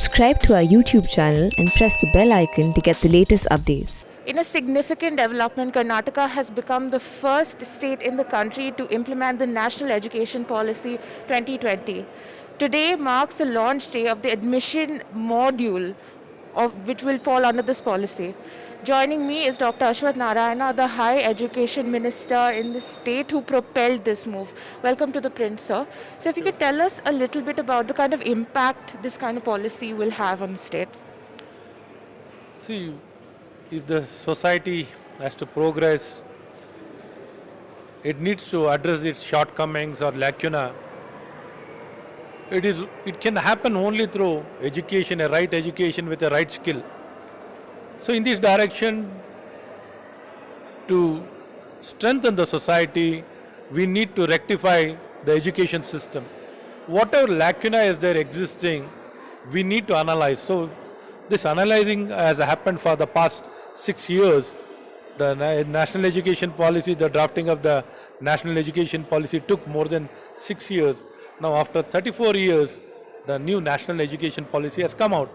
Subscribe to our YouTube channel and press the bell icon to get the latest updates. In a significant development, Karnataka has become the first state in the country to implement the National Education Policy 2020. Today marks the launch day of the admission module of which will fall under this policy. Joining me is Dr. Ashwath Narayan, the Higher Education Minister in the state who propelled this move. Welcome to ThePrint, sir. So if you could tell us a little bit about the kind of impact this kind of policy will have on the state. See, if the society has to progress, it needs to address its shortcomings or lacuna. It can happen only through education, a right education with a right skill. So in this direction, to strengthen the society, we need to rectify the education system. Whatever lacuna is there existing, we need to analyze. So this analyzing has happened for the past 6 years. The national education policy, the drafting of the national education policy took more than 6 years. Now after 34 years, the new national education policy has come out.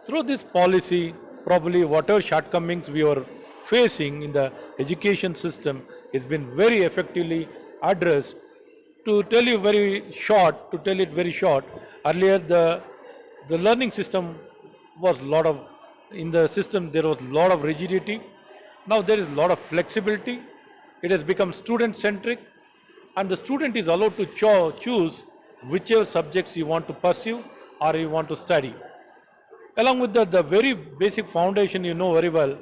Through this policy, probably whatever shortcomings we were facing in the education system has been very effectively addressed. To tell it very short, earlier the learning system was in the system there was a lot of rigidity. Now there is a lot of flexibility. It has become student centric, and the student is allowed to choose whichever subjects you want to pursue or you want to study. Along with the very basic foundation, you know very well,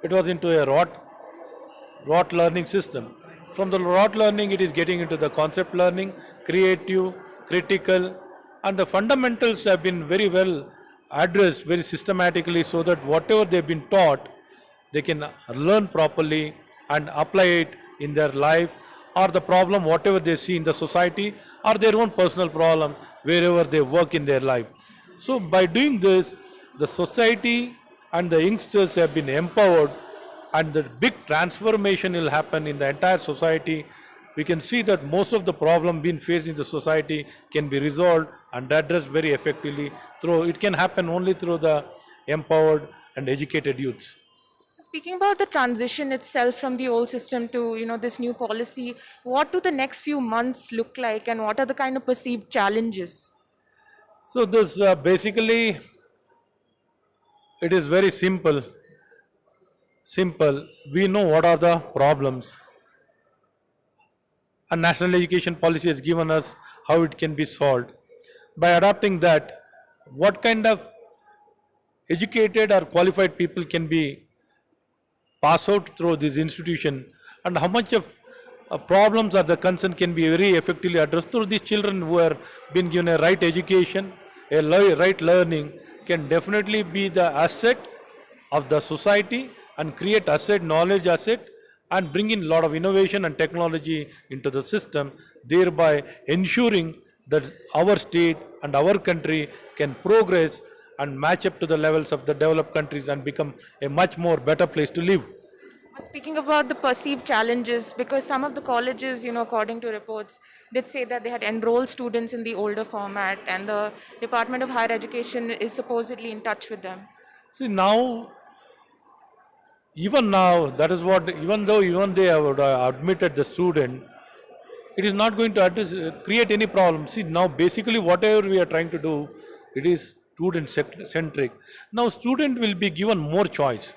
it was into a rote learning system. From the rote learning, it is getting into the concept learning, creative, critical, and the fundamentals have been very well addressed very systematically, so that whatever they've been taught, they can learn properly and apply it in their life, or the problem whatever they see in the society, or their own personal problem wherever they work in their life. So by doing this, the society and the youngsters have been empowered, and the big transformation will happen in the entire society. We can see that most of the problem being faced in the society can be resolved and addressed very effectively it can happen only through the empowered and educated youths. So speaking about the transition itself from the old system to this new policy, what do the next few months look like, and what are the kind of perceived challenges? So this basically, it is very simple. We know what are the problems, and national education policy has given us how it can be solved. By adopting that, what kind of educated or qualified people can be pass out through this institution, and how much of problems or the concern can be very effectively addressed through these children who are been given a right education, right learning, can definitely be the asset of the society and create knowledge asset, and bring in a lot of innovation and technology into the system, thereby ensuring that our state and our country can progress and match up to the levels of the developed countries and become a much more better place to live. But speaking about the perceived challenges, because some of the colleges, according to reports, did say that they had enrolled students in the older format, and the Department of Higher Education is supposedly in touch with them. See, even now, that is what, even they have admitted the student, it is not going to create any problem. See, now basically whatever we are trying to do, it is student centric. Now student will be given more choice.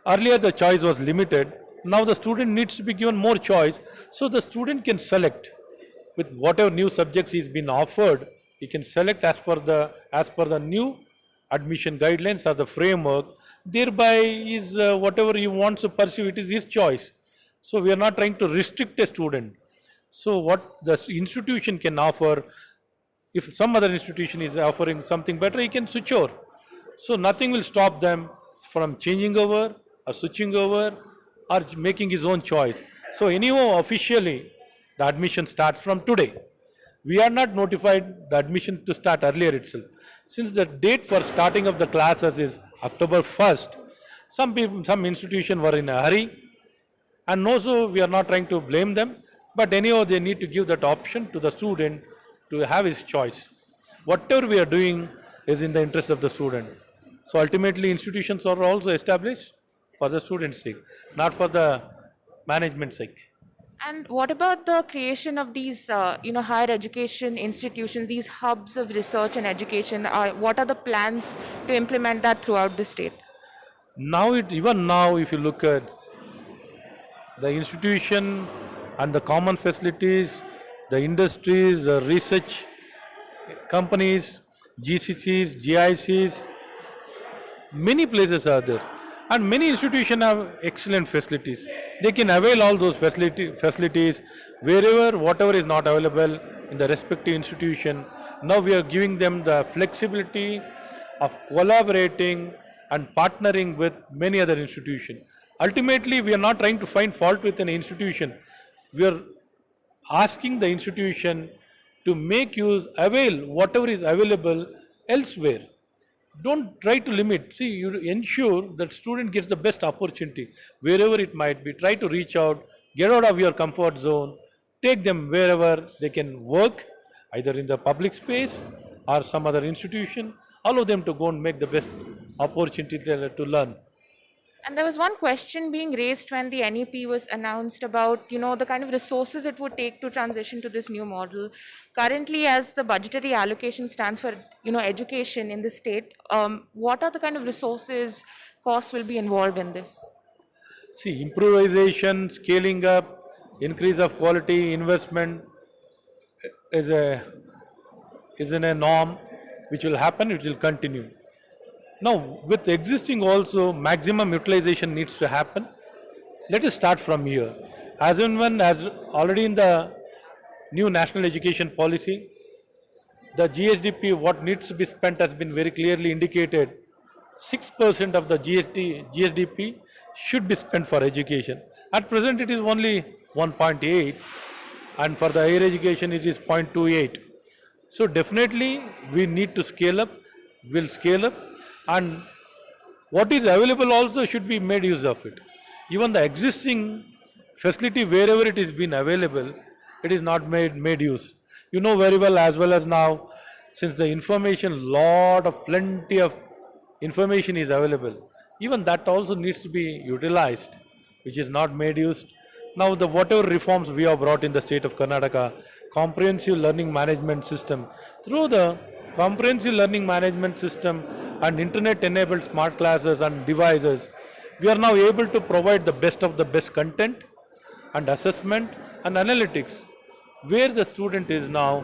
Earlier the choice was limited. Now the student needs to be given more choice, so the student can select with whatever new subjects he's been offered. He can select as per the new admission guidelines or the framework. Thereby is whatever he wants to pursue, it is his choice. So we are not trying to restrict a student. So what the institution can offer, if some other institution is offering something better, he can switch over. So nothing will stop them from changing over or switching over or making his own choice. So anyhow, officially, the admission starts from today. We are not notified the admission to start earlier itself. Since the date for starting of the classes is October 1st, some institutions were in a hurry, and also we are not trying to blame them, but anyhow they need to give that option to the student to have his choice. Whatever we are doing, is in the interest of the student. So ultimately, institutions are also established for the student's sake, not for the management sake. And what about the creation of these, higher education institutions, these hubs of research and education? What are the plans to implement that throughout the state? Now, even now, if you look at the institution and the common facilities, the industries, the research companies, GCCs, GICs, many places are there, and many institutions have excellent facilities. They can avail all those facilities wherever, whatever is not available in the respective institution. Now we are giving them the flexibility of collaborating and partnering with many other institutions. Ultimately, we are not trying to find fault with an institution. We are asking the institution to make use, avail whatever is available elsewhere. Don't try to limit. See, you ensure that student gets the best opportunity wherever it might be. Try to reach out, get out of your comfort zone, take them wherever they can work, either in the public space or some other institution. Allow them to go and make the best opportunity to learn. And there was one question being raised when the NEP was announced about, the kind of resources it would take to transition to this new model. Currently, as the budgetary allocation stands for, education in the state, what are the kind of resources, costs will be involved in this? See, improvisation, scaling up, increase of quality, investment is a is in a norm which will happen, it will continue. Now, with existing also, maximum utilization needs to happen. Let us start from here. As and when, as already in the new national education policy, the GSDP, what needs to be spent has been very clearly indicated. 6% of the GSDP should be spent for education. At present, it is only 1.8, and for the higher education, it is 0.28. So definitely, we need to scale up. We'll scale up, and what is available also should be made use of it. Even the existing facility, wherever it is been available, it is not made use. You know very well, as well as now, since the information, plenty of information is available, even that also needs to be utilized, which is not made use. Now, the whatever reforms we have brought in the state of Karnataka, comprehensive learning management system, through the comprehensive learning management system and internet-enabled smart classes and devices, we are now able to provide the best of the best content and assessment and analytics. Where the student is now,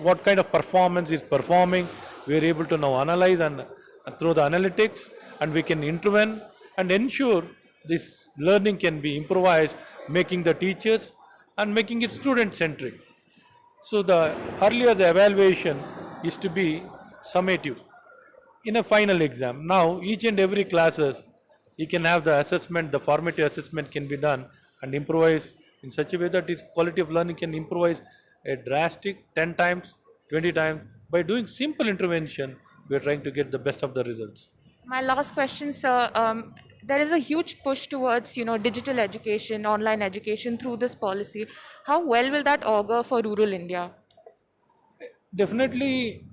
what kind of performance is performing, we are able to now analyze and through the analytics, and we can intervene and ensure this learning can be improvised, making the teachers and making it student-centric. So earlier the evaluation is to be summative in a final exam. Now each and every classes, you can have the assessment, the formative assessment can be done and improvise in such a way that its quality of learning can improvise a drastic 10 times, 20 times. By doing simple intervention, we are trying to get the best of the results. My last question, sir. There is a huge push towards, digital education, online education through this policy. How well will that augur for rural India? Definitely,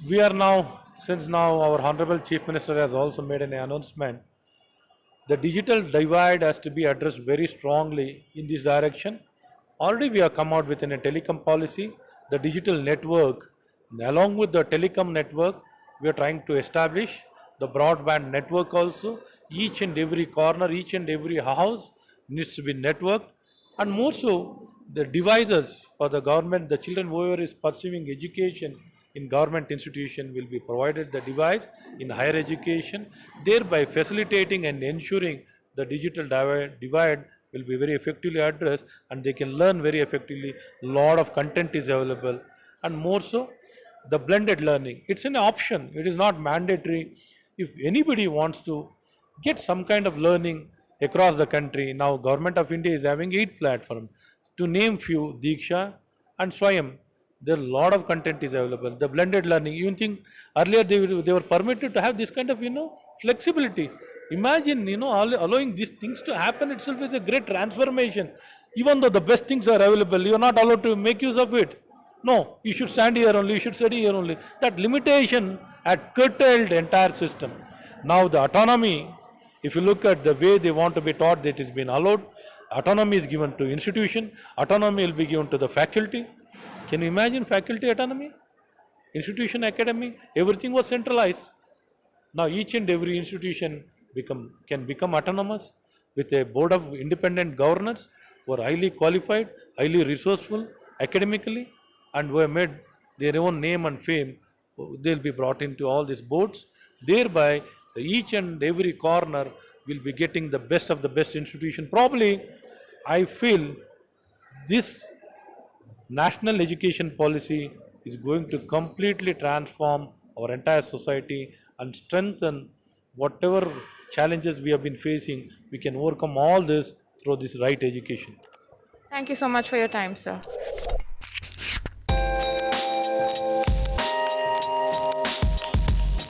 we are now, since now our Honorable Chief Minister has also made an announcement, the digital divide has to be addressed very strongly in this direction. Already we have come out within a telecom policy, the digital network, along with the telecom network, we are trying to establish the broadband network also. Each and every corner, each and every house needs to be networked, and more so the devices for the government, the children whoever is pursuing education in government institution will be provided the device in higher education, thereby facilitating and ensuring the digital divide will be very effectively addressed, and they can learn very effectively. Lot of content is available, and more so the blended learning. It's an option. It is not mandatory. If anybody wants to get some kind of learning across the country, now Government of India is having 8 platforms. To name few, Diksha and Swayam, there are a lot of content is available. The blended learning, you think earlier they were permitted to have this kind of, flexibility. Imagine, allowing these things to happen itself is a great transformation. Even though the best things are available, you are not allowed to make use of it. No, you should stand here only, you should study here only. That limitation had curtailed the entire system. Now the autonomy, if you look at the way they want to be taught, that is been allowed. Autonomy is given to institution, autonomy will be given to the faculty. Can you imagine faculty autonomy? Institution academy, everything was centralized. Now each and every institution can become autonomous with a board of independent governors who are highly qualified, highly resourceful academically, and who have made their own name and fame. They'll be brought into all these boards. Thereby, each and every corner will be getting the best of the best institution. Probably, I feel this national education policy is going to completely transform our entire society and strengthen whatever challenges we have been facing. We can overcome all this through this right education. Thank you so much for your time, sir.